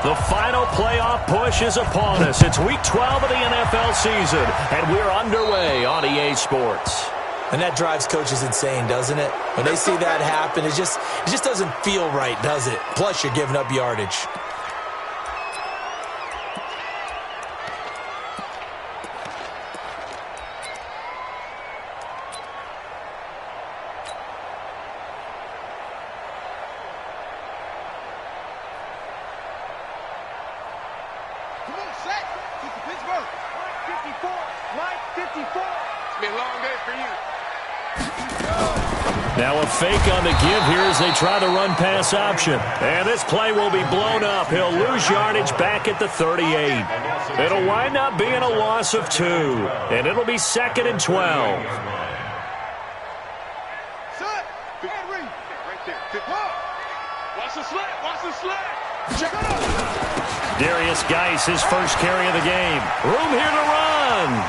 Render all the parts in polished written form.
The final playoff push is upon us. It's Week 12 of the NFL season, and we're underway on EA Sports. And that drives coaches insane, doesn't it? When they see that happen, it just doesn't feel right, does it? Plus, you're giving up yardage. Now a fake on the give here as they try the run-pass option. And this play will be blown up. He'll lose yardage back at the 38. It'll wind up being a loss of 2. And it'll be 2nd and 12. Darius Geis, his first carry of the game. Room here to run.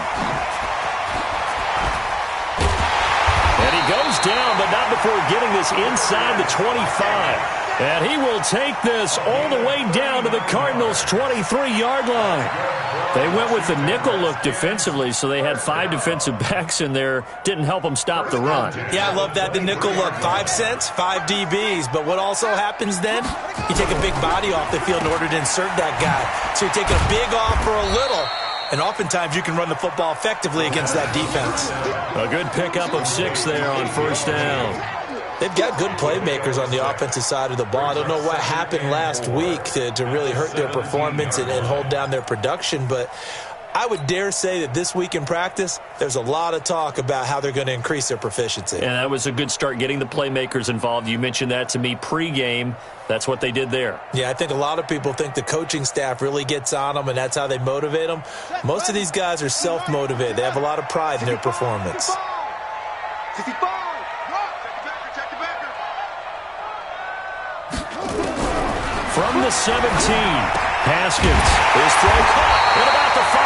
And he goes down, but not before getting this inside the 25. And he will take this all the way down to the Cardinals' 23-yard line. They went with the nickel look defensively, so they had 5 defensive backs in there. Didn't help them stop the run. Yeah, I love that, the nickel look. 5 cents, 5 DBs. But what also happens then? You take a big body off the field in order to insert that guy. So you're taking a big off for a little. And oftentimes you can run the football effectively against that defense. A good pickup of 6 there on first down. They've got good playmakers on the offensive side of the ball. I don't know what happened last week to really hurt their performance and hold down their production, but I would dare say that this week in practice, there's a lot of talk about how they're going to increase their proficiency. And that was a good start getting the playmakers involved. You mentioned that to me pregame. That's what they did there. Yeah, I think a lot of people think the coaching staff really gets on them, and that's how they motivate them. Most of these guys are self-motivated. They have a lot of pride in their performance. From the 17, Haskins. His throw caught at about the 5.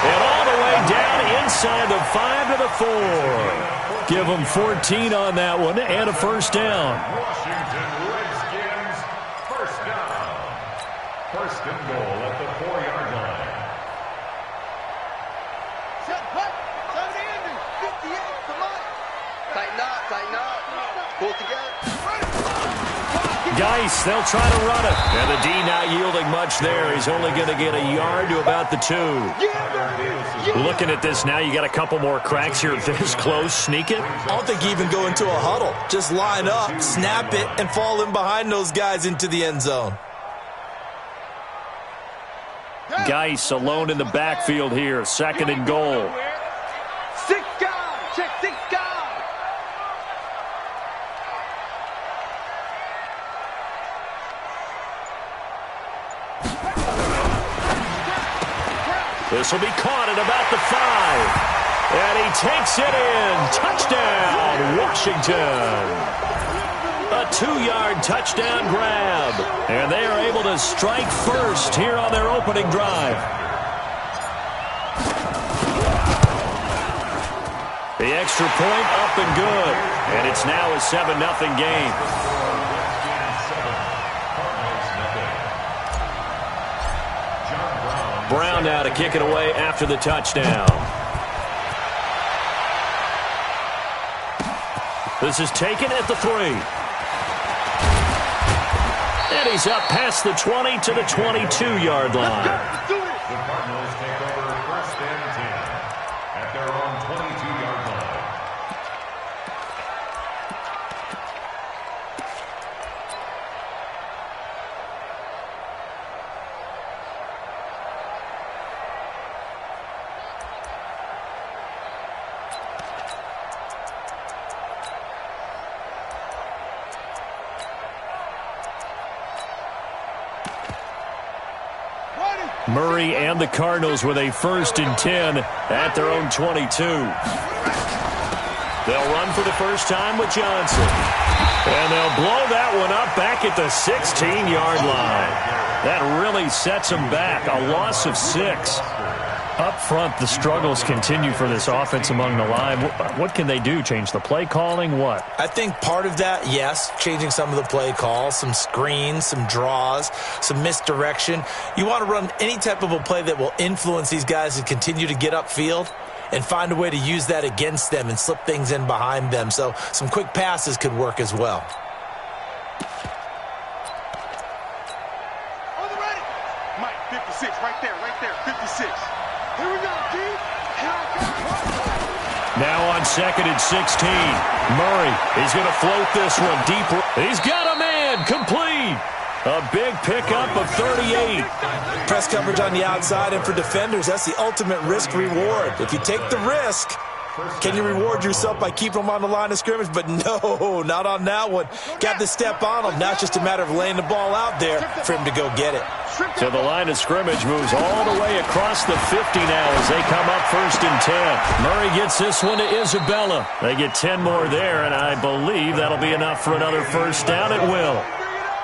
And all the way down inside the 5 to the 4. Give them 14 on that one and a first down. Washington Redskins, first down. First and goal at the 4-yard line. Tighten up. Pull together. Geis, they'll try to run it. And the D not yielding much there. He's only going to get a yard to about the 2. Looking at this now, you got a couple more cracks here this close. Sneak it. I don't think you even go into a huddle. Just line up, snap it, and fall in behind those guys into the end zone. Geis alone in the backfield here. 2nd and goal. 6 guys. Check 6 guys. This will be caught at about the 5. And he takes it in. Touchdown, Washington. A 2-yard touchdown grab. And they are able to strike first here on their opening drive. The extra point up and good. And it's now a 7-0 game. Brown now to kick it away after the touchdown. This is taken at the 3. And he's up past the 20 to the 22-yard line. The Cardinals take over first and 10 at their own 22-yard line. Murray and the Cardinals with a 1st and 10 at their own 22. They'll run for the first time with Johnson. And they'll blow that one up back at the 16-yard line. That really sets them back. A loss of 6. Up front, the struggles continue for this offense among the line. What can they do? Change the play calling? What? I think part of that, yes, changing some of the play calls, some screens, some draws, some misdirection. You want to run any type of a play that will influence these guys to continue to get upfield and find a way to use that against them and slip things in behind them. So some quick passes could work as well. Mike, 56, right there, 56. Here we go, G. Now on 2nd and 16. Murray, he's going to float this one deeper. He's got a man, complete. A big pickup of 38. Press coverage on the outside, and for defenders, that's the ultimate risk-reward. If you take the risk, can you reward yourself by keeping them on the line of scrimmage? But no, not on that one. Got to step on them. Now it's just a matter of laying the ball out there for him to go get it. So the line of scrimmage moves all the way across the 50 now as they come up 1st and 10. Murray gets this one to Isabella. They get 10 more there, and I believe that'll be enough for another first down at will.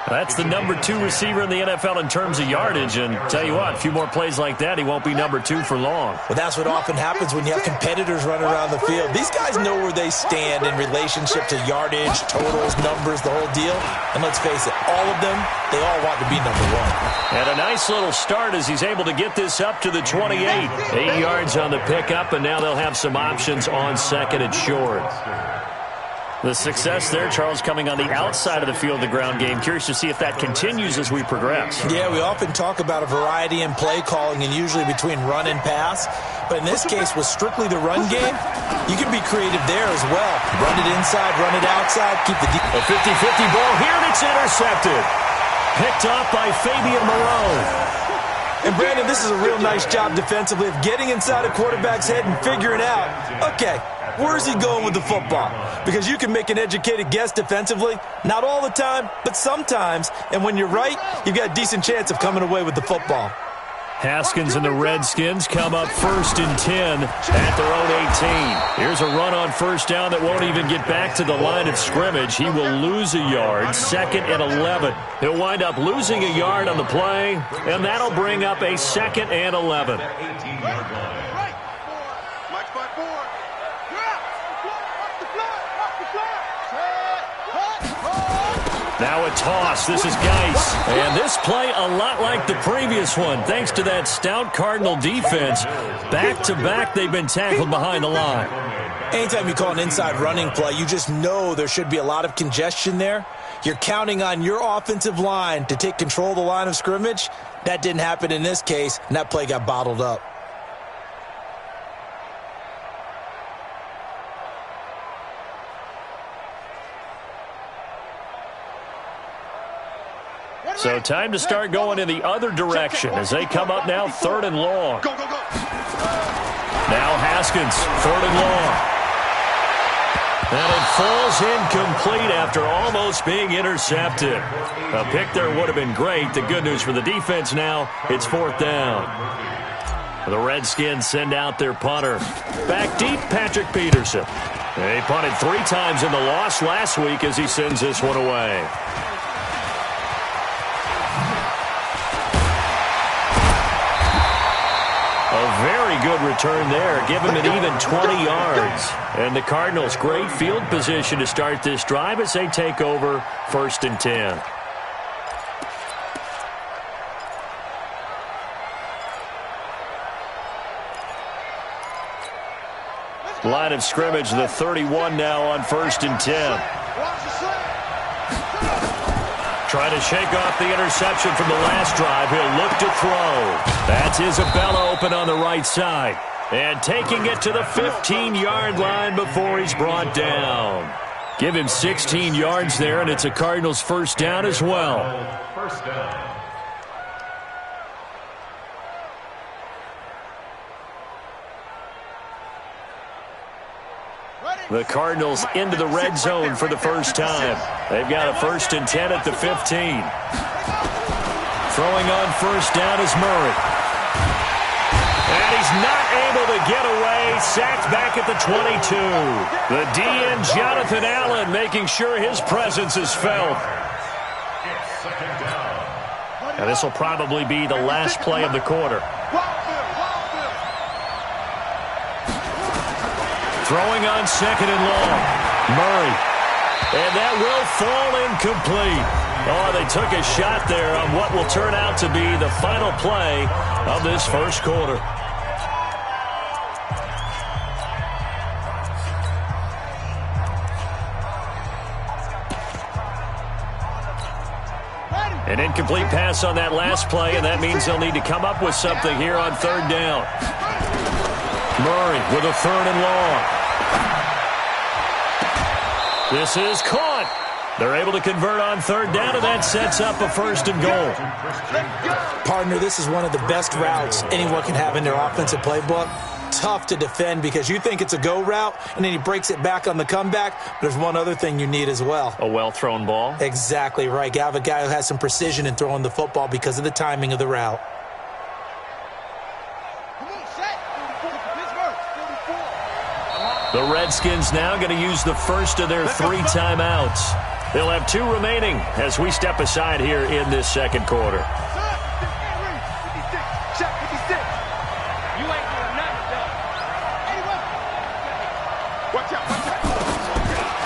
That's the number 2 receiver in the NFL in terms of yardage, and tell you what, a few more plays like that, he won't be number 2 for long. Well, that's what often happens when you have competitors running around the field. These guys know where they stand in relationship to yardage, totals, numbers, the whole deal. And let's face it, all of them, they all want to be number 1. And a nice little start as he's able to get this up to the 28. 8 yards on the pickup, and now they'll have some options on 2nd and short. The success there, Charles, coming on the outside of the field, the ground game. Curious to see if that continues as we progress. Yeah, we often talk about a variety in play calling and usually between run and pass. But in this case, with strictly the run game, you can be creative there as well. Run it inside, run it outside, keep the... A 50-50 ball here, and it's intercepted. Picked off by Fabian Moreau. And, Brandon, this is a real nice job defensively of getting inside a quarterback's head and figuring out, okay, where's he going with the football? Because you can make an educated guess defensively. Not all the time, but sometimes. And when you're right, you've got a decent chance of coming away with the football. Haskins and the Redskins come up 1st and 10 at their own 18. Here's a run on first down that won't even get back to the line of scrimmage. He will lose a yard, 2nd and 11. He'll wind up losing a yard on the play, and that'll bring up a 2nd and 11. Now a toss. This is Geis. And this play a lot like the previous one, thanks to that stout Cardinal defense. Back-to-back, they've been tackled behind the line. Anytime you call an inside running play, you just know there should be a lot of congestion there. You're counting on your offensive line to take control of the line of scrimmage. That didn't happen in this case, and that play got bottled up. So time to start going in the other direction as they come up now 3rd and long. Now Haskins, 3rd and long. And it falls incomplete after almost being intercepted. A pick there would have been great. The good news for the defense now, it's 4th down. The Redskins send out their punter. Back deep, Patrick Peterson. He punted 3 times in the loss last week as he sends this one away. A very good return there. Give him an even 20 yards. And the Cardinals, great field position to start this drive as they take over 1st and 10. Line of scrimmage, the 31 now on 1st and 10. Trying to shake off the interception from the last drive. He'll look to throw. That's Isabella open on the right side. And taking it to the 15-yard line before he's brought down. Give him 16 yards there, and it's a Cardinals first down as well. First down. The Cardinals into the red zone for the first time. They've got a 1st and 10 at the 15. Throwing on first down is Murray. And he's not able to get away. Sacked back at the 22. The DN, Jonathan Allen, making sure his presence is felt. And this will probably be the last play of the quarter. Throwing on second and long. Murray. And that will fall incomplete. Oh, they took a shot there on what will turn out to be the final play of this first quarter. An incomplete pass on that last play, and that means they'll need to come up with something here on third down. Murray with a third and long. This is caught. They're able to convert on third down, and that sets up a first and goal. Partner, this is one of the best routes anyone can have in their offensive playbook. Tough to defend because you think it's a go route, and then he breaks it back on the comeback. But there's one other thing you need as well. A well-thrown ball? Exactly right. You have a guy who has some precision in throwing the football because of the timing of the route. The Redskins now going to use the first of their 3 timeouts. They'll have 2 remaining as we step aside here in this second quarter.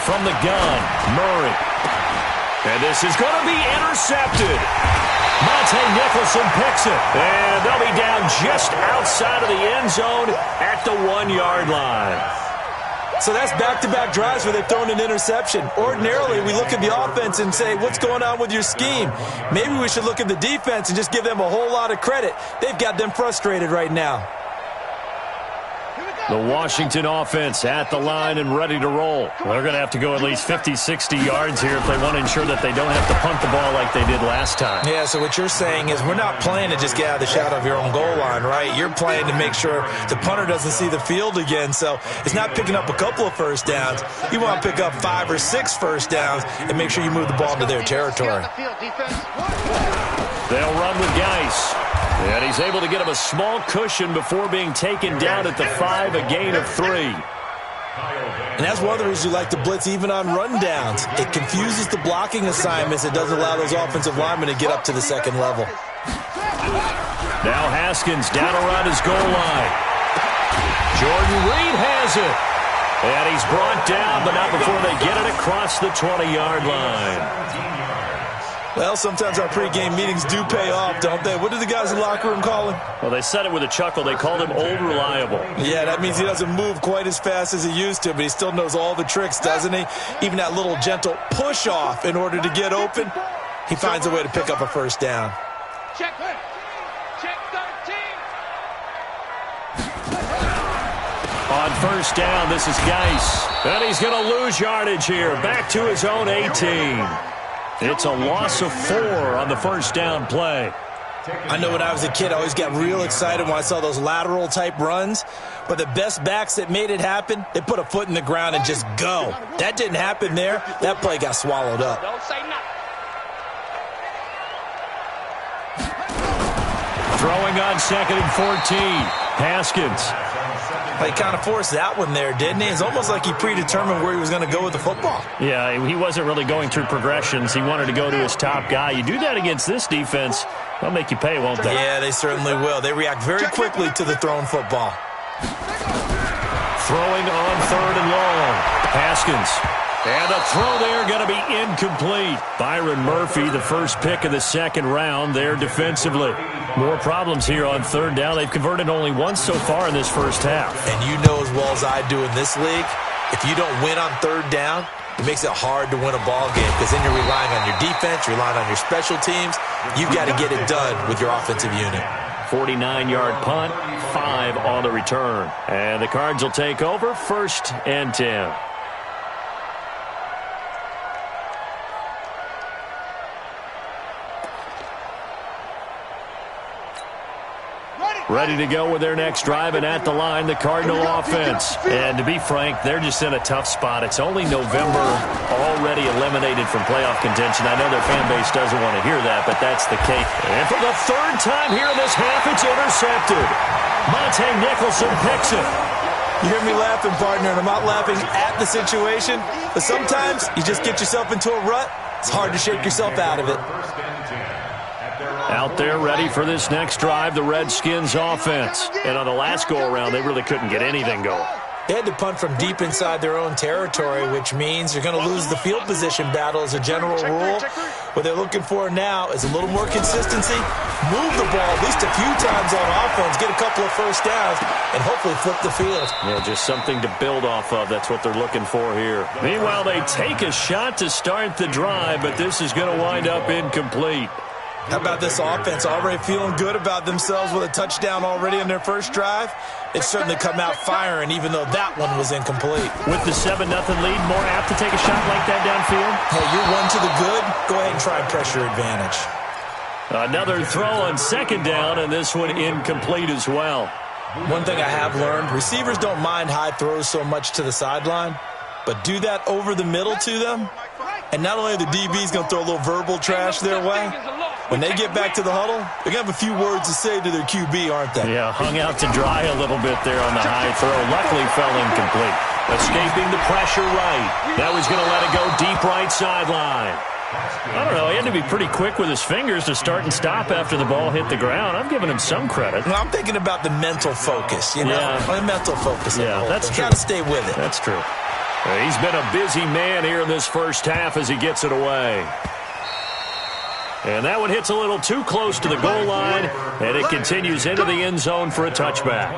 From the gun, Murray. And this is going to be intercepted. Monte Nicholson picks it. And they'll be down just outside of the end zone at the 1-yard line. So that's back-to-back drives where they've thrown an interception. Ordinarily, we look at the offense and say, what's going on with your scheme? Maybe we should look at the defense and just give them a whole lot of credit. They've got them frustrated right now. The Washington offense at the line and ready to roll. They're going to have to go at least 50, 60 yards here if they want to ensure that they don't have to punt the ball like they did last time. Yeah, so what you're saying is we're not playing to just get out of the shadow of your own goal line, right? You're playing to make sure the punter doesn't see the field again. So it's not picking up a couple of first downs. You want to pick up 5 or 6 first downs and make sure you move the ball into their territory. They'll run with Geis. And he's able to get him a small cushion before being taken down at the 5, a gain of 3. And that's one of the reasons you like to blitz even on rundowns. It confuses the blocking assignments. It doesn't allow those offensive linemen to get up to the second level. Now Haskins down around his goal line. Jordan Reed has it. And he's brought down, but not before they get it across the 20-yard line. Well, sometimes our pregame meetings do pay off, don't they? What do the guys in the locker room call him? Well, they said it with a chuckle. They called him Old Reliable. Yeah, that means he doesn't move quite as fast as he used to, but he still knows all the tricks, doesn't he? Even that little gentle push-off in order to get open, he finds a way to pick up a first down. Check 13. On first down, this is Geis. And he's going to lose yardage here. Back to his own 18. It's a loss of 4 on the first down play. I know when I was a kid, I always got real excited when I saw those lateral-type runs. But the best backs that made it happen, they put a foot in the ground and just go. That didn't happen there. That play got swallowed up. Don't say nothing. Throwing on second and 14. Haskins. He kind of forced that one there, didn't he? It's almost like he predetermined where he was going to go with the football. Yeah, he wasn't really going through progressions. He wanted to go to his top guy. You do that against this defense, they'll make you pay, won't they? Yeah, they certainly will. They react very quickly to the thrown football. Throwing on third and long. Haskins. And the throw there going to be incomplete. Byron Murphy, the first pick of the second round there defensively. More problems here on third down. They've converted only once so far in this first half. And you know as well as I do in this league, if you don't win on third down, it makes it hard to win a ball game because then you're relying on your defense, you're relying on your special teams. You've got to get it done with your offensive unit. 49-yard punt, 5 on the return. And the Cards will take over, 1st and 10. Ready to go with their next drive, and at the line, the Cardinal offense. And to be frank, they're just in a tough spot. It's only November, already eliminated from playoff contention. I know their fan base doesn't want to hear that, but that's the case. And for the 3rd time here in this half, it's intercepted. Monte Nicholson picks it. You hear me laughing, partner, and I'm not laughing at the situation, but sometimes you just get yourself into a rut. It's hard to shake yourself out of it. Out there ready for this next drive, the Redskins offense. And on the last go-around, they really couldn't get anything going. They had to punt from deep inside their own territory, which means you're going to lose the field position battle as a general rule. What they're looking for now is a little more consistency, move the ball at least a few times on offense, get a couple of first downs, and hopefully flip the field. Yeah, just something to build off of. That's what they're looking for here. Meanwhile, they take a shot to start the drive, but this is going to wind up incomplete. How about this offense already feeling good about themselves with a touchdown already in their first drive? It's certainly come out firing, even though that one was incomplete. With the 7-0 lead, more apt to take a shot like that downfield? Hey, you're one to the good. Go ahead and try and press your advantage. Another throw on second down, and this one incomplete as well. One thing I have learned, receivers don't mind high throws so much to the sideline, but do that over the middle to them, and not only are the DBs going to throw a little verbal trash their way, when they get back to the huddle, they're going to have a few words to say to their QB, aren't they? Yeah, hung out to dry a little bit there on the high throw. Luckily fell incomplete. Escaping the pressure right. That was going to let it go deep right sideline. I don't know, he had to be pretty quick with his fingers to start and stop after the ball hit the ground. I'm giving him some credit. Well, I'm thinking about the mental focus, you know? Yeah. The mental focus. Yeah, that's true. Got to stay with it. That's true. He's been a busy man here in this first half as he gets it away. And that one hits a little too close to the goal line, and it continues into the end zone for a touchback.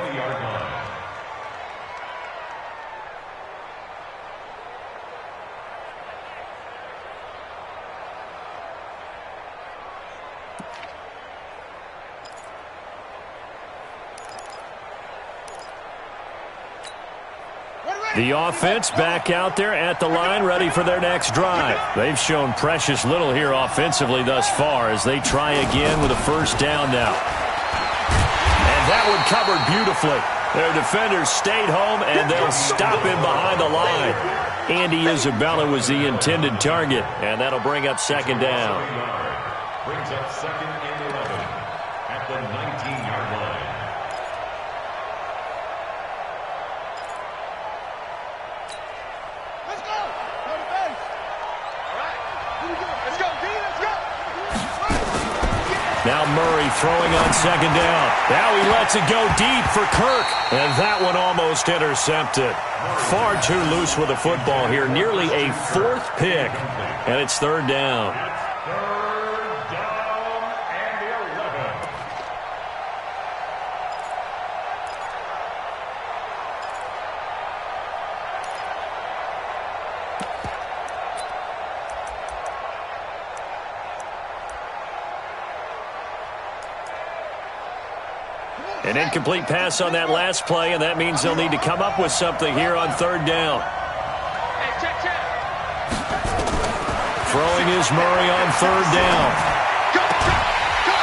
The offense back out there at the line, ready for their next drive. They've shown precious little here offensively thus far as they try again with a first down now. And that one covered beautifully. Their defenders stayed home, and they'll stop him behind the line. Andy Isabella was the intended target, and that'll bring up second down. Brings up second and 11 at the 19-yard line. Now Murray throwing on second down. Now he lets it go deep for Kirk. And that one almost intercepted. Far too loose with the football here. Nearly a fourth pick. And it's third down. Third down and 11. An incomplete pass on that last play, and that means they'll need to come up with something here on third down. Throwing is Murray on third down.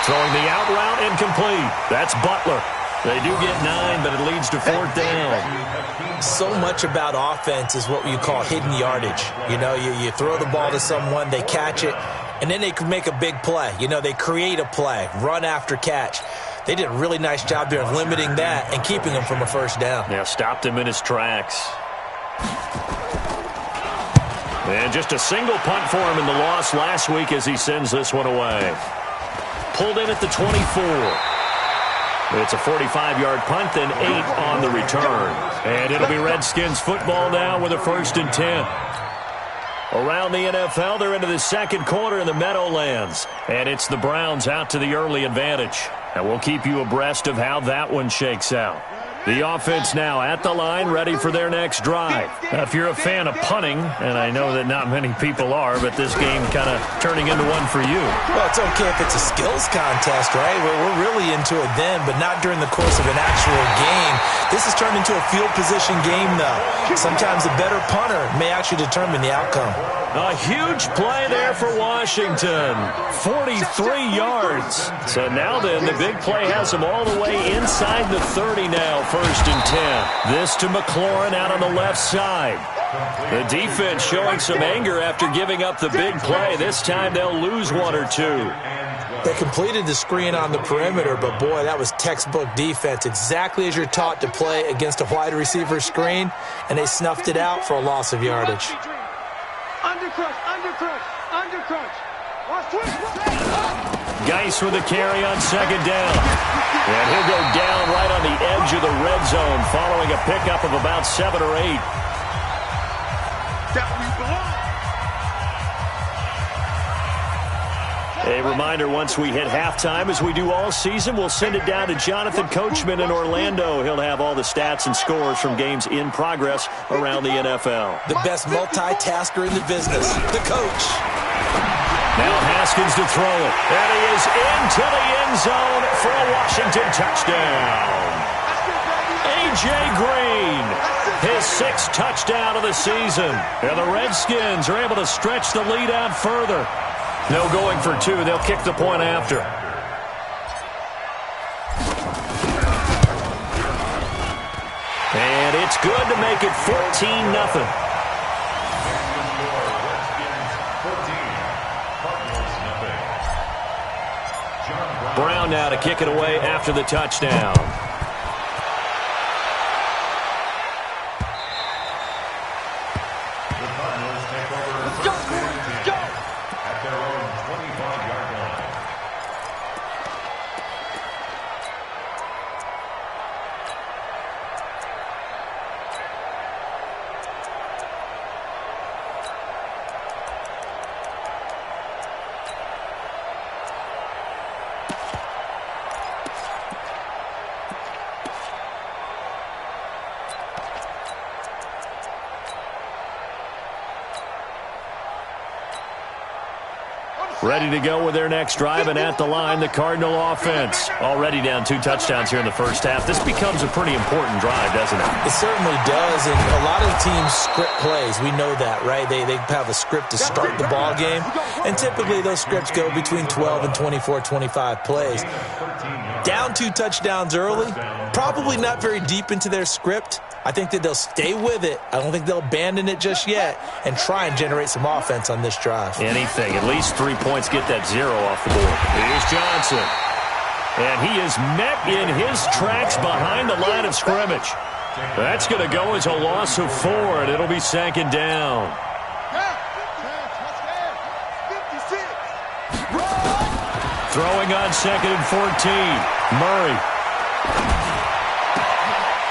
Throwing the out route incomplete. That's Butler. They do get 9, but it leads to fourth down. So much about offense is what you call hidden yardage. You know, you throw the ball to someone, they catch it, and then they can make a big play. You know, they create a play, run after catch. They did a really nice job there of limiting that and keeping him from a first down. Yeah, stopped him in his tracks. And just a single punt for him in the loss last week as he sends this one away. Pulled in at the 24. It's a 45-yard punt, then 8 on the return. And it'll be Redskins football now with a 1st and 10. Around the NFL, they're into the second quarter in the Meadowlands. And it's the Browns out to the early advantage. And we'll keep you abreast of how that one shakes out. The offense now at the line, ready for their next drive. Now, if you're a fan of punting, and I know that not many people are, but this game kind of turning into one for you. Well, it's okay if it's a skills contest, right? We're really into it then, but not during the course of an actual game. This has turned into a field position game, though. Sometimes a better punter may actually determine the outcome. A huge play there for Washington. 43 yards. So now then, the big play has them all the way inside the 30 now. 1st and 10. This to McLaurin out on the left side. The defense showing some anger after giving up the big play. This time they'll lose 1 or 2. They completed the screen on the perimeter, but boy, that was textbook defense. Exactly as you're taught to play against a wide receiver screen, and they snuffed it out for a loss of yardage. Undercrunch, undercrunch, undercrunch. Watch twist. Geis with the carry on second down. And he'll go down right on the edge of the red zone following a pickup of about 7 or 8. A reminder, once we hit halftime, as we do all season, we'll send it down to Jonathan Coachman in Orlando. He'll have all the stats and scores from games in progress around the NFL. The best multitasker in the business, the coach. Now Haskins to throw it. And he is into the end zone for a Washington touchdown. A.J. Green, his 6th touchdown of the season. And the Redskins are able to stretch the lead out further. No going for 2. They'll kick the point after. And it's good to make it 14-0. Brown now to kick it away after the touchdown. Ready to go with their next drive, and at the line, the Cardinal offense. Already down 2 touchdowns here in the first half. This becomes a pretty important drive, doesn't it? It certainly does, and a lot of teams script plays. We know that, right? They have a script to start the ball game, and typically those scripts go between 12 and 24, 25 plays. Down 2 touchdowns early, probably not very deep into their script. I think that they'll stay with it. I don't think they'll abandon it just yet and try and generate some offense on this drive. Anything. At least 3 points. Get that 0 off the board. Here's Johnson. And he is met in his tracks behind the line of scrimmage. That's going to go as a loss of 4, and it'll be 2nd down. Throwing on 2nd and 14. Murray.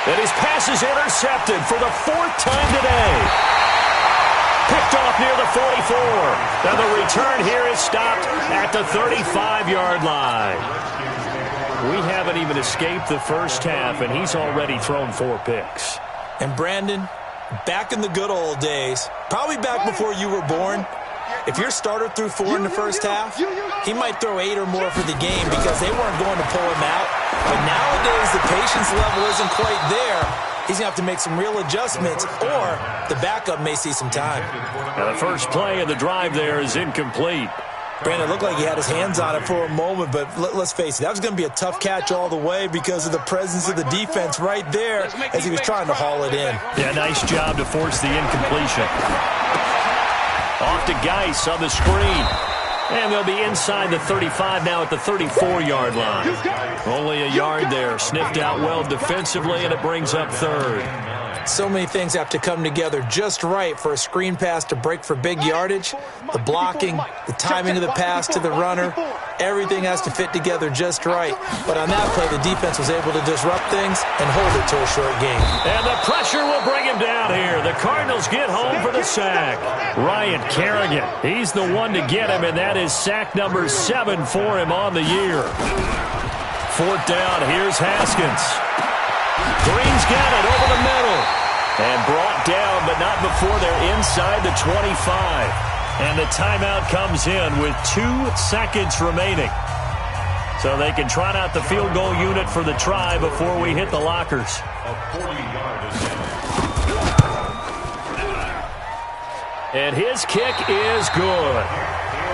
And his pass is intercepted for the 4th time today. Picked off near the 44. Now the return here is stopped at the 35-yard line. We haven't even escaped the first half, and he's already thrown 4 picks. And Brandon, back in the good old days, probably back before you were born, if your starter threw 4 in the first half, he might throw 8 or more for the game because they weren't going to pull him out. But nowadays, the patience level isn't quite there. He's going to have to make some real adjustments, or the backup may see some time. Now the first play of the drive there is incomplete. Brandon, it looked like he had his hands on it for a moment, but let's face it, that was going to be a tough catch all the way because of the presence of the defense right there as he was trying to haul it in. Yeah, nice job to force the incompletion. Off to Geis on the screen. And they'll be inside the 35 now at the 34-yard line. Only a yard there. Sniffed out well defensively, and it brings up 3rd. So many things have to come together just right for a screen pass to break for big yardage. The blocking, the timing of the pass to the runner, everything has to fit together just right. But on that play, the defense was able to disrupt things and hold it to a short game. And the pressure will bring him down here. The Cardinals get home for the sack. Ryan Kerrigan, he's the one to get him, and that is sack number 7 for him on the year. 4th down, here's Haskins. Green's got it over the middle. And brought down, but not before they're inside the 25. And the timeout comes in with 2 seconds remaining. So they can trot out the field goal unit for the try before we hit the lockers. And his kick is good.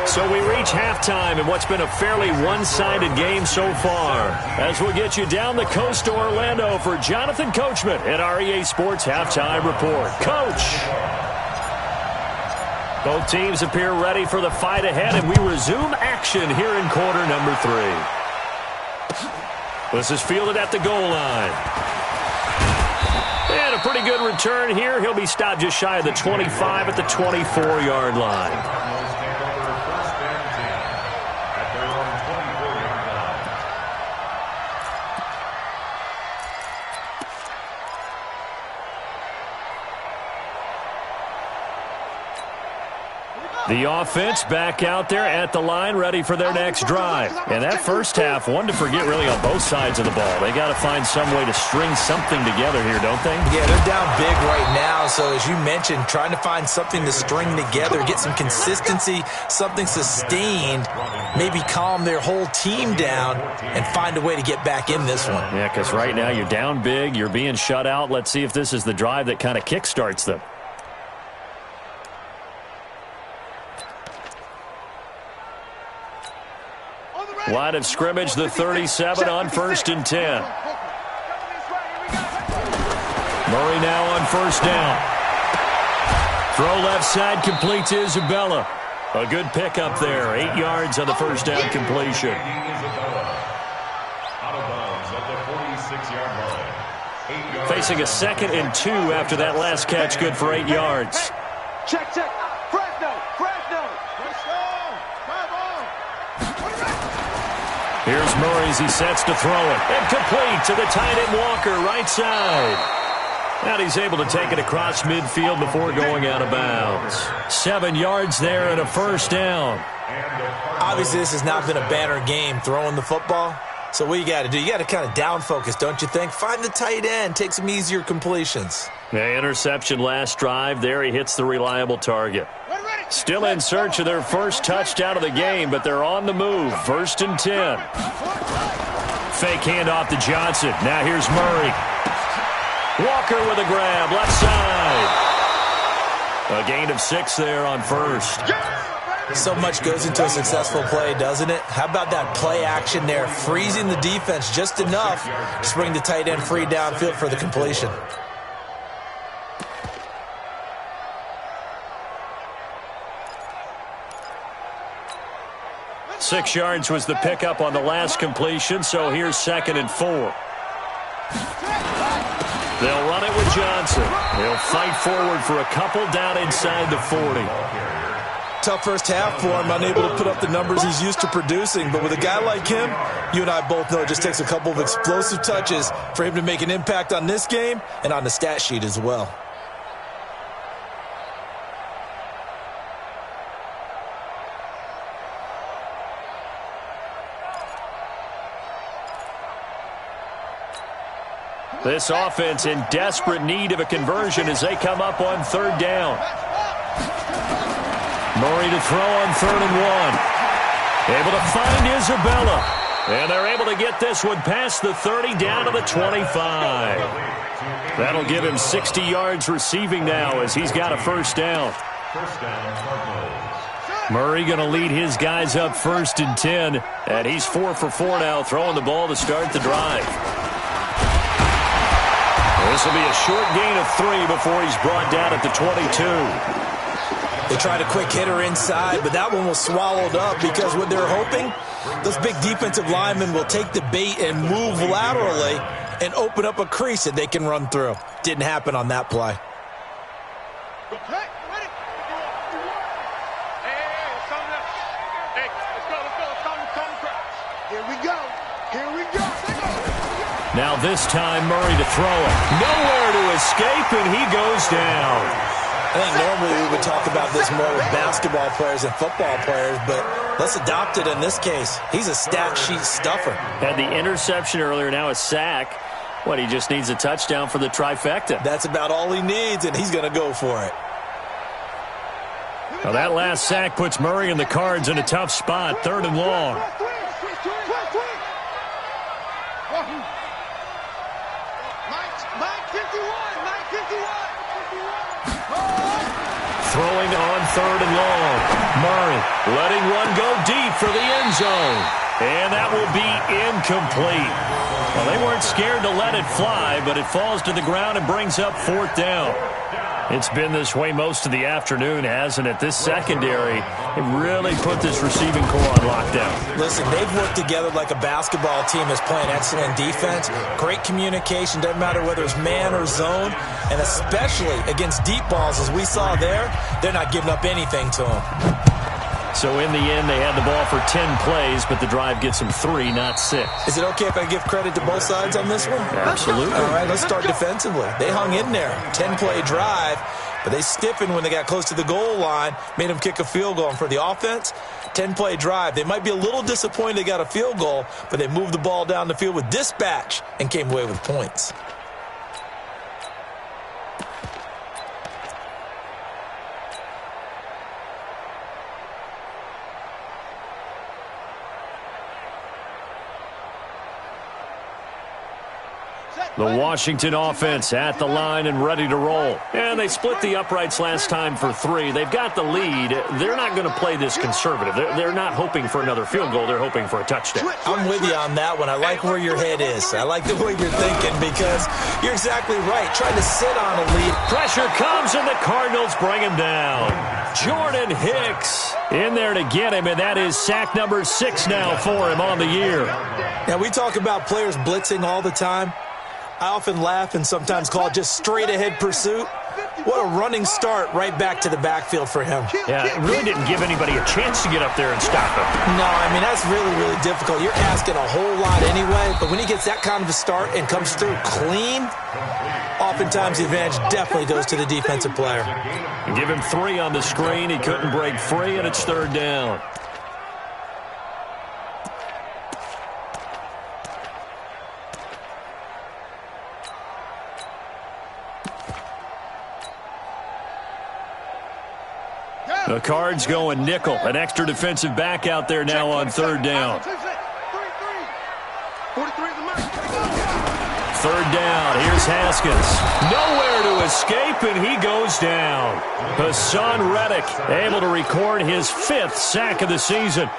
So we reach halftime in what's been a fairly one-sided game so far. As we'll get you down the coast to Orlando for Jonathan Coachman at REA Sports Halftime Report. Coach! Both teams appear ready for the fight ahead, and we resume action here in quarter number 3. This is fielded at the goal line. And a pretty good return here. He'll be stopped just shy of the 25 at the 24-yard line. The offense back out there at the line, ready for their next drive. And that first half, one to forget really on both sides of the ball. They got to find some way to string something together here, don't they? Yeah, they're down big right now. So as you mentioned, trying to find something to string together, get some consistency, something sustained, maybe calm their whole team down and find a way to get back in this one. Yeah, because right now you're down big, you're being shut out. Let's see if this is the drive that kind of kickstarts them. Line of scrimmage, the 37 on 1st and 10. Murray now on first down. Throw left side, complete to Isabella. A good pickup there. 8 yards on the first down completion. Facing a 2nd and 2 after that last catch, good for 8 yards. Check. Fresno. Here's Murray as he sets to throw it. And complete to the tight end Walker, right side. And he's able to take it across midfield before going out of bounds. 7 yards there and a first down. Obviously, this has not been a banner game throwing the football. So what you got to do, you got to kind of down focus, don't you think? Find the tight end, take some easier completions. The interception last drive. There he hits the reliable target. Still in search of their first touchdown of the game, but they're on the move. 1st and 10. Fake handoff to Johnson. Now here's Murray. Walker with a grab, left side. A gain of 6 there on first. So much goes into a successful play, doesn't it? How about that play action there, freezing the defense just enough to bring the tight end free downfield for the completion. 6 yards was the pickup on the last completion, so here's 2nd and 4. They'll run it with Johnson. They'll fight forward for a couple down inside the 40. Tough first half for him, unable to put up the numbers he's used to producing. But with a guy like him, you and I both know it just takes a couple of explosive touches for him to make an impact on this game and on the stat sheet as well. This offense in desperate need of a conversion as they come up on 3rd down. Murray to throw on 3rd and 1. Able to find Isabella. And they're able to get this one past the 30 down to the 25. That'll give him 60 yards receiving now as he's got a first down. Murray going to lead his guys up 1st and 10. And he's 4 for 4 now, throwing the ball to start the drive. This will be a short gain of 3 before he's brought down at the 22. They tried a quick hitter inside, but that one was swallowed up because what they're hoping, those big defensive linemen will take the bait and move laterally and open up a crease that they can run through. Didn't happen on that play. Now this time Murray to throw it. Nowhere to escape, and he goes down. I think normally we would talk about this more with basketball players and football players, but let's adopt it in this case. He's a stat sheet stuffer. Had the interception earlier, now a sack. What, he just needs a touchdown for the trifecta. That's about all he needs, and he's going to go for it. Now that last sack puts Murray and the Cards in a tough spot, 3rd and long. Throwing on 3rd and long. Murray letting one go deep for the end zone. And that will be incomplete. Well, they weren't scared to let it fly, but it falls to the ground and brings up 4th down. It's been this way most of the afternoon, hasn't it? This secondary, it really put this receiving core on lockdown. Listen, they've worked together like a basketball team that's playing excellent defense. Great communication, doesn't matter whether it's man or zone. And especially against deep balls, as we saw there, they're not giving up anything to them. So in the end, they had the ball for 10 plays, but the drive gets them 3, not 6. Is it okay if I give credit to both sides on this one? Absolutely. All right, let's start defensively. They hung in there. 10-play drive. But they stiffened when they got close to the goal line, made them kick a field goal. And for the offense, 10-play drive. They might be a little disappointed they got a field goal, but they moved the ball down the field with dispatch and came away with points. The Washington offense at the line and ready to roll. And they split the uprights last time for 3. They've got the lead. They're not going to play this conservative. They're not hoping for another field goal. They're hoping for a touchdown. I'm with you on that one. I like where your head is. I like the way you're thinking because you're exactly right. Trying to sit on a lead. Pressure comes and the Cardinals bring him down. Jordan Hicks in there to get him, and that is sack number 6 now for him on the year. Now, we talk about players blitzing all the time. I often laugh and sometimes call it just straight-ahead pursuit. What a running start right back to the backfield for him. Yeah, it really didn't give anybody a chance to get up there and stop him. No, I mean, that's really, really difficult. You're asking a whole lot anyway, but when he gets that kind of a start and comes through clean, oftentimes the advantage definitely goes to the defensive player. Give him 3 on the screen. He couldn't break free, and it's 3rd down. The Cards going nickel. An extra defensive back out there now on 3rd down. 3rd down. Here's Haskins. Nowhere to escape, and he goes down. Hassan Reddick able to record his 5th sack of the season.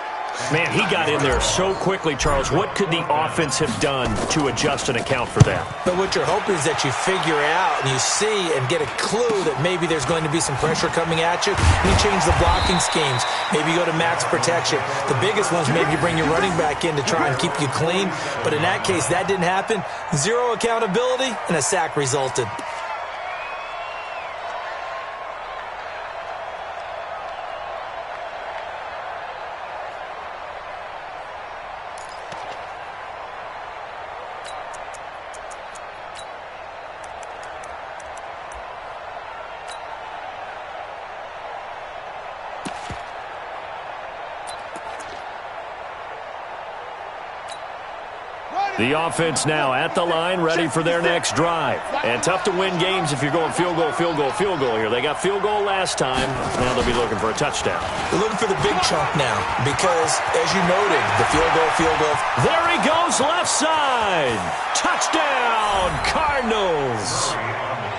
Man, he got in there so quickly, Charles. What could the offense have done to adjust and account for that? But what you're hoping is that you figure out and you see and get a clue that maybe there's going to be some pressure coming at you. And you change the blocking schemes. Maybe you go to max protection. The biggest ones, maybe you bring your running back in to try and keep you clean. But in that case, that didn't happen. 0 accountability, and a sack resulted. The offense now at the line, ready for their next drive. And tough to win games if you're going field goal, field goal, field goal here. They got field goal last time. Now they'll be looking for a touchdown. They're looking for the big chunk now because, as you noted, the field goal, field goal. There he goes, left side. Touchdown, Cardinals.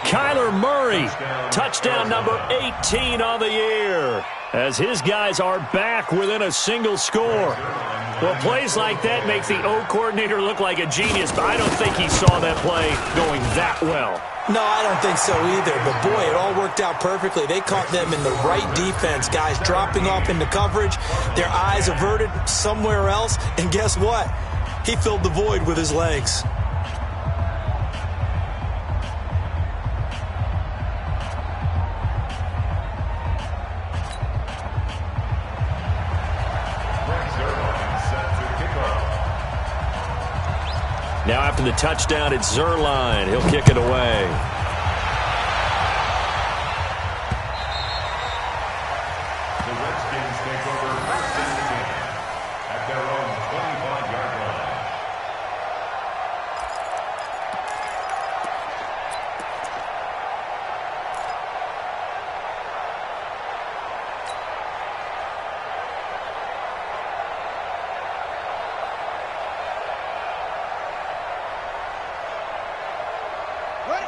Kyler Murray, touchdown number 18 on the year, as his guys are back within a single score. Well, plays like that make the O coordinator look like a genius, but I don't think he saw that play going that well. No, I don't think so either. But, boy, it all worked out perfectly. They caught them in the right defense. Guys dropping off into coverage, their eyes averted somewhere else. And guess what? He filled the void with his legs. Now after the touchdown, it's Zuerlein. He'll kick it away. The Redskins take over 1st and 10 at their own 25-yard line.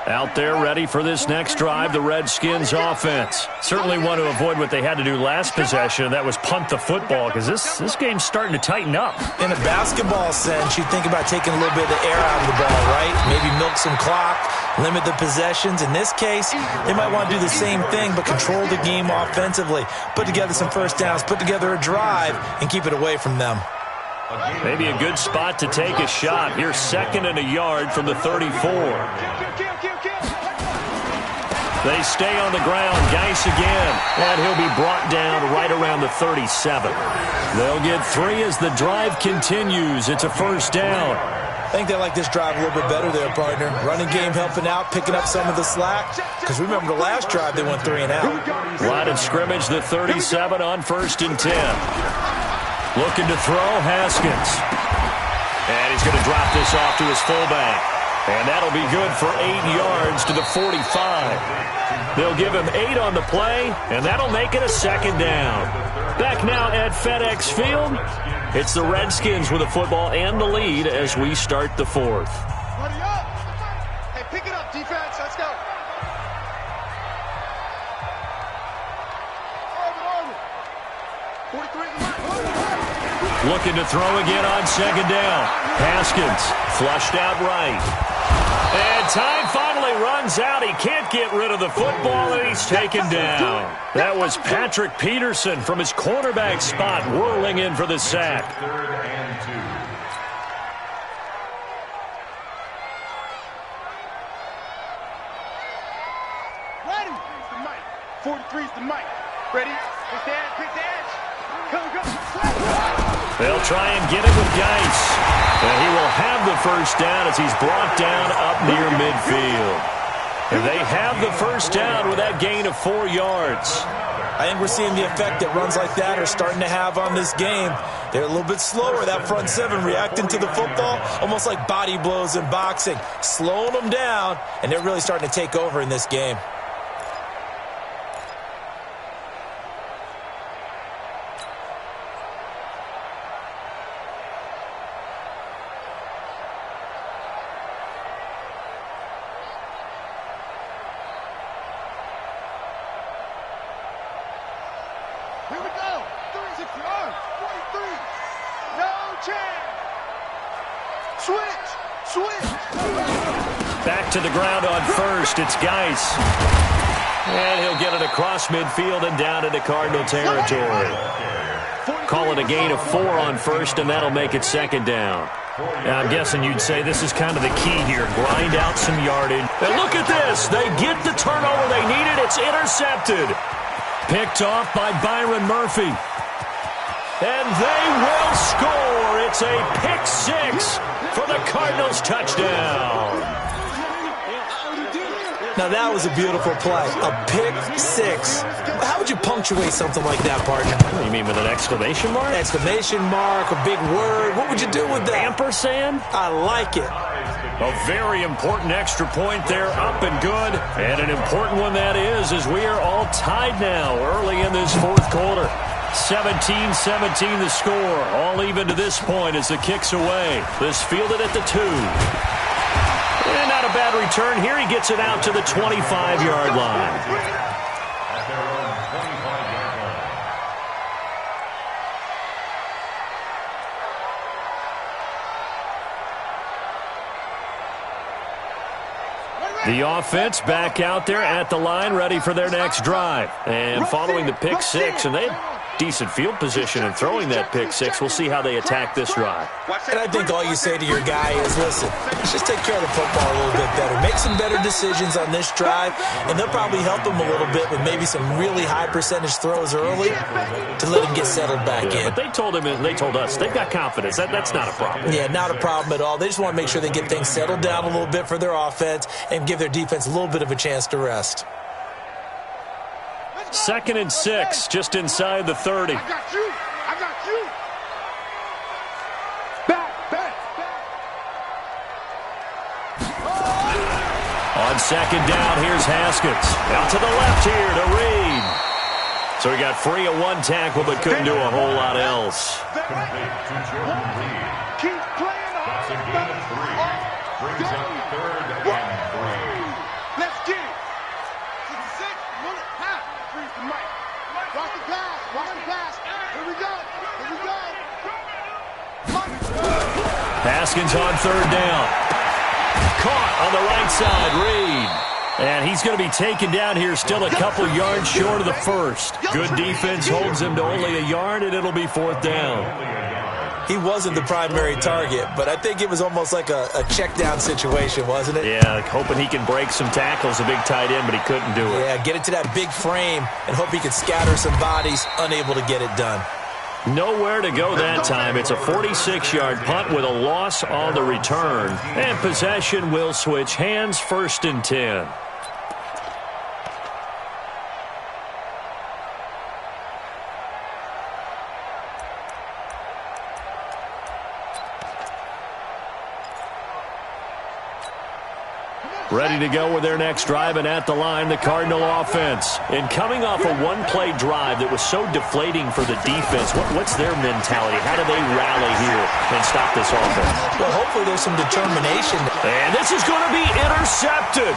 Out there ready for this next drive, the Redskins offense. Certainly want to avoid what they had to do last possession. That was punt the football, because this game's starting to tighten up. In a basketball sense, you think about taking a little bit of the air out of the ball, right? Maybe milk some clock, limit the possessions. In this case, they might want to do the same thing, but control the game offensively. Put together some first downs, put together a drive, and keep it away from them. Maybe a good spot to take a shot. Here's 2nd and a yard from the 34. They stay on the ground. Geis again. And he'll be brought down right around the 37. They'll get 3 as the drive continues. It's a first down. I think they like this drive a little bit better there, partner. Running game helping out, picking up some of the slack. Because remember the last drive, they went 3 and out. Line of scrimmage, the 37 on 1st and 10. Looking to throw, Haskins. And he's going to drop this off to his fullback. And that'll be good for 8 yards to the 45. They'll give him 8 on the play, and that'll make it a 2nd down. Back now at FedEx Field, it's the Redskins with the football and the lead as we start the 4th. Buddy up. Hey, pick it up, defense. Let's go. Looking to throw again on 2nd down. Haskins flushed out right. And time finally runs out. He can't get rid of the football, and he's taken down. That was Patrick Peterson from his cornerback spot whirling in for the sack. 3rd and 2. Ready? It's the mic. 43's the mic. Ready? Pick the edge. Pick the edge. Come. They'll try and get it with Geis. And he will have the 1st down as he's brought down up near midfield. And they have the 1st down with that gain of 4 yards. I think we're seeing the effect that runs like that are starting to have on this game. They're a little bit slower, that front 7 reacting to the football, almost like body blows in boxing, slowing them down, and they're really starting to take over in this game. Here we go. 360 on. 43. No chance. Switch. Back to the ground on 1st. It's Geis. And he'll get it across midfield and down into Cardinal territory. Call it a gain of 4 on 1st, and that'll make it 2nd down. Now, I'm guessing you'd say this is kind of the key here. Grind out some yardage. And look at this. They get the turnover they needed. It's intercepted. Picked off by Byron Murphy. And they will score. It's a pick 6 for the Cardinals touchdown. Now that was a beautiful play. A pick 6. How would you punctuate something like that, partner? You mean with an exclamation mark? Exclamation mark, a big word. What would you do with that? Ampersand? I like it. A very important extra point there, up and good. And an important one that is, as we are all tied now early in this 4th quarter. 17-17 the score. All even to this point as the kick's away. This fielded at the 2. And not a bad return here. He gets it out to the 25-yard line. At their own 25-yard line. The offense back out there at the line, ready for their next drive. And following the pick 6, and they had decent field position in throwing that pick 6. We'll see how they attack this drive. And I think all you say to your guy is, listen, let's just take care of the football a little bit better. Make some better decisions on this drive, and they'll probably help him a little bit with maybe some really high percentage throws early to let him get settled back in. But they told him, and they told us, they've got confidence. That's not a problem. Yeah, not a problem at all. They just want to make sure they get things settled down a little bit for their offense and give their defense a little bit of a chance to rest. 2nd and 6, just inside the 30. I got you. Back. On 2nd down, here's Haskins. Out to the left here to Reed. So he got free of 1 tackle, but couldn't do a whole lot else. Complete to Jordan Reed. Keep playing That's a gain of 3. Brings up 3rd and 3. Let's get it. 66. Freeze the mic. Watch the pass. Here we go. Haskins on 3rd down. Caught on the right side, Reed. And he's going to be taken down here, still a couple yards short of the 1st. Good defense holds him to only a yard, and it'll be 4th down. He wasn't the primary target, but I think it was almost like a check down situation, wasn't it? Yeah, like hoping he can break some tackles, a big tight end, but he couldn't do it. Yeah, get it to that big frame and hope he can scatter some bodies, unable to get it done. Nowhere to go that time. It's a 46-yard punt with a loss on the return. And possession will switch hands, 1st and 10. Ready to go with their next drive, and at the line, the Cardinal offense. And coming off a one-play drive that was so deflating for the defense, what's their mentality? How do they rally here and stop this offense? Well, hopefully there's some determination. And this is going to be intercepted.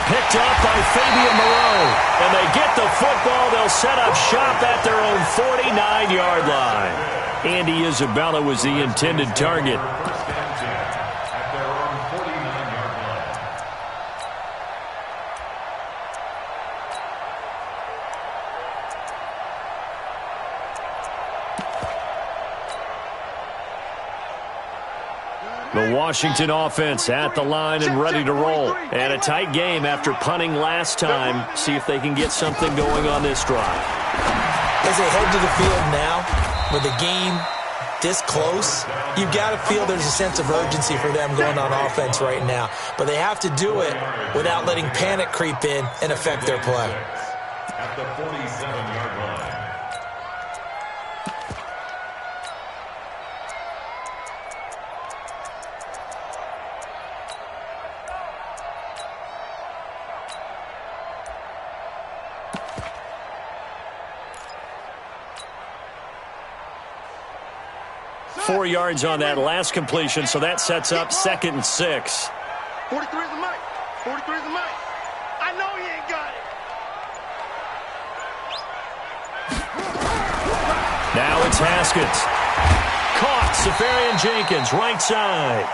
Picked up by Fabian Moreau. And they get the football. They'll set up shop at their own 49-yard line. Andy Isabella was the intended target. The Washington offense at the line and ready to roll. And a tight game after punting last time. See if they can get something going on this drive. As they head to the field now, with the game this close, you've got to feel there's a sense of urgency for them going on offense right now. But they have to do it without letting panic creep in and affect their play. At the 47-yard line. Four yards on that last completion, so that sets up 2nd and 6. 43 is the mic. 43 is the mic. I know he ain't got it. Now it's Haskins. Caught. Safarian Jenkins, right side.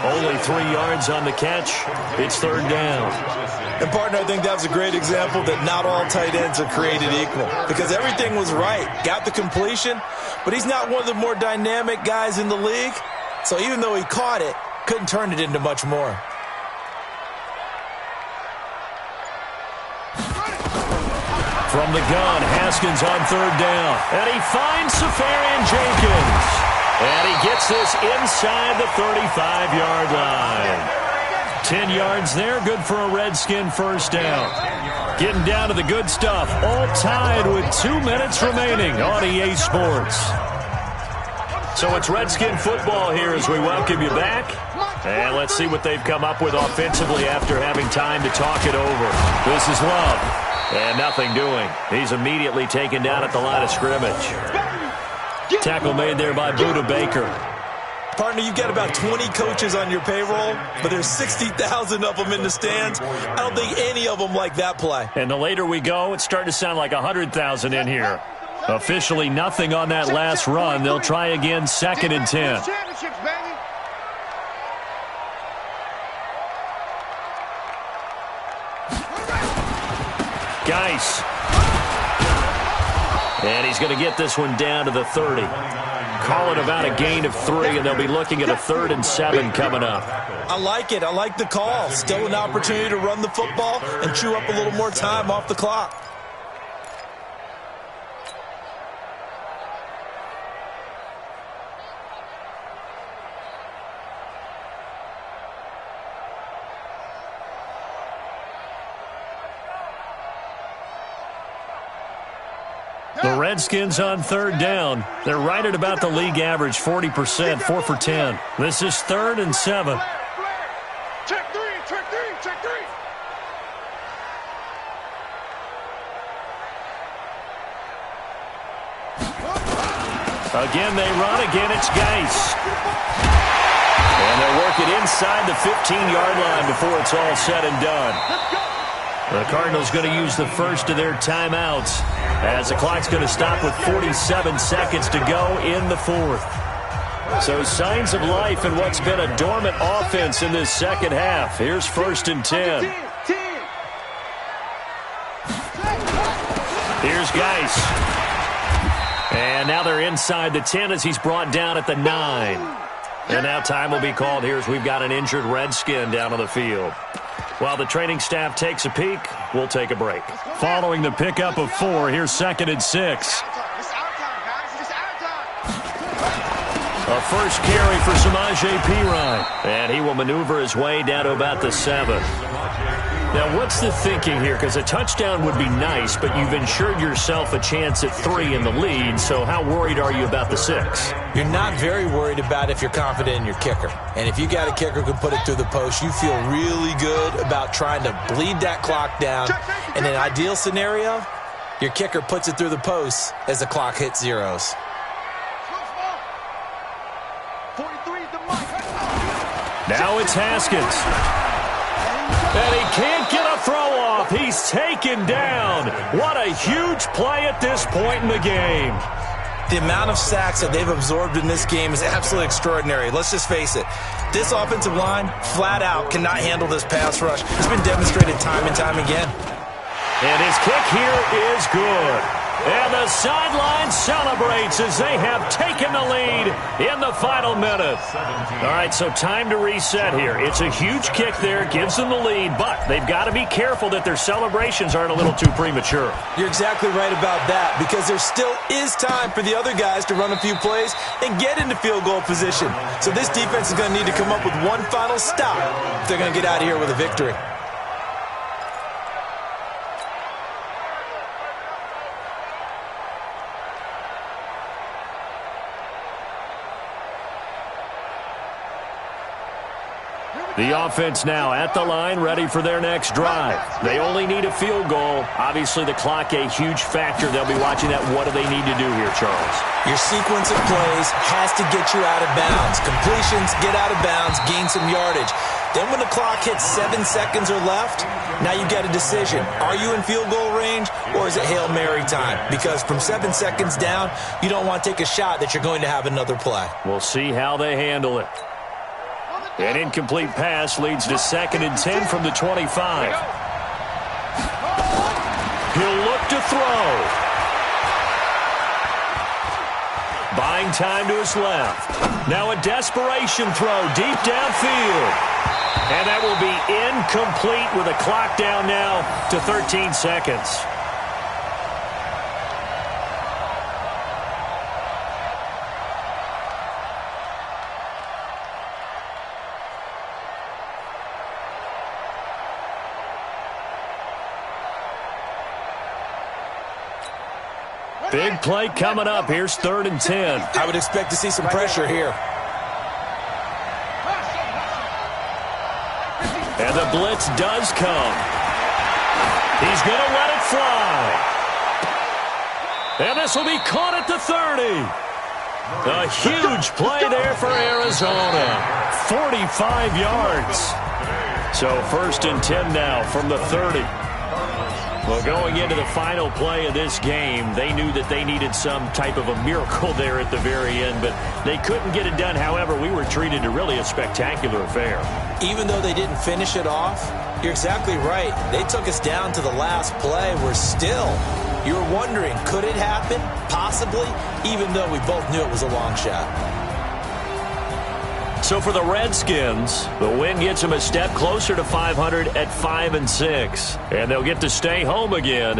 Only 3 yards on the catch. It's 3rd down. And, partner, I think that was a great example that not all tight ends are created equal, because everything was right. Got the completion, but he's not one of the more dynamic guys in the league. So even though he caught it, couldn't turn it into much more. From the gun, Haskins on 3rd down. And he finds Safarian Jenkins. And he gets this inside the 35-yard line. 10 yards there, good for a Redskin 1st down. Getting down to the good stuff, all tied with 2 minutes remaining on EA Sports. So it's Redskin football here as we welcome you back. And let's see what they've come up with offensively after having time to talk it over. This is Love. And nothing doing. He's immediately taken down at the line of scrimmage. Tackle made there by Buda Baker. Partner, you've got about 20 coaches on your payroll, but there's 60,000 of them in the stands. I don't think any of them like that play. And the later we go, it's starting to sound like 100,000 in here. Officially nothing on that last run. They'll try again, 2nd and 10. Geis. And he's going to get this one down to the 30. Call it about a gain of 3, and they'll be looking at a 3rd and 7 coming up. I like it. I like the call. Still an opportunity to run the football and chew up a little more time off the clock. The Redskins on 3rd down. They're right at about the league average, 40%, 4 for 10. This is 3rd and 7. Check three. Again, they run. Again, it's Geis. And they'll work it inside the 15-yard line before it's all said and done. The Cardinals going to use the first of their timeouts as the clock's going to stop with 47 seconds to go in the 4th. So signs of life in what's been a dormant offense in this second half. Here's 1st and 10. Here's Geis. And now they're inside the 10 as he's brought down at the 9. And now time will be called here as we've got an injured Redskin down on the field. While the training staff takes a peek, we'll take a break. Following the pickup of 4, here's 2nd and 6. A first carry for Samaje Perine. And he will maneuver his way down to about the 7. Now, what's the thinking here? Because a touchdown would be nice, but you've ensured yourself a chance at 3 in the lead, so how worried are you about the 6? You're not very worried about if you're confident in your kicker. And if you got a kicker who can put it through the post, you feel really good about trying to bleed that clock down. In an ideal scenario, your kicker puts it through the post as the clock hits zeros. Now it's Haskins. And he can't get a throw off. He's taken down. What a huge play at this point in the game. The amount of sacks that they've absorbed in this game is absolutely extraordinary. Let's just face it. This offensive line, flat out, cannot handle this pass rush. It's been demonstrated time and time again. And his kick here is good. And the sideline celebrates as they have taken the lead in the final minute. All right, so time to reset here. It's a huge kick there, gives them the lead, but they've got to be careful that their celebrations aren't a little too premature. You're exactly right about that, because there still is time for the other guys to run a few plays and get into field goal position. So this defense is going to need to come up with one final stop if they're going to get out of here with a victory. The offense now at the line, ready for their next drive. They only need a field goal. Obviously, the clock a huge factor. They'll be watching that. What do they need to do here, Charles? Your sequence of plays has to get you out of bounds. Completions, get out of bounds, gain some yardage. Then when the clock hits 7 seconds or left, now you get a decision. Are you in field goal range, or is it Hail Mary time? Because from 7 seconds down, you don't want to take a shot that you're going to have another play. We'll see how they handle it. An incomplete pass leads to 2nd and 10 from the 25. He'll look to throw. Buying time to his left. Now a desperation throw deep downfield. And that will be incomplete with a clock down now to 13 seconds. Big play coming up. Here's 3rd and 10. I would expect to see some pressure here. And the blitz does come. He's going to let it fly. And this will be caught at the 30. A huge play there for Arizona. 45 yards. So 1st and 10 now from the 30. Well, going into the final play of this game, they knew that they needed some type of a miracle there at the very end, but they couldn't get it done. However, we were treated to really a spectacular affair. Even though they didn't finish it off, you're exactly right. They took us down to the last play. We're still, you're wondering, could it happen? Possibly, even though we both knew it was a long shot. So for the Redskins, the win gets them a step closer to 500 at 5-6. And they'll get to stay home again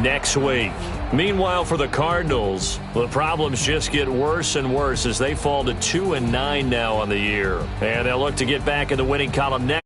next week. Meanwhile, for the Cardinals, the problems just get worse and worse as they fall to 2-9 now on the year. And they'll look to get back in the winning column next.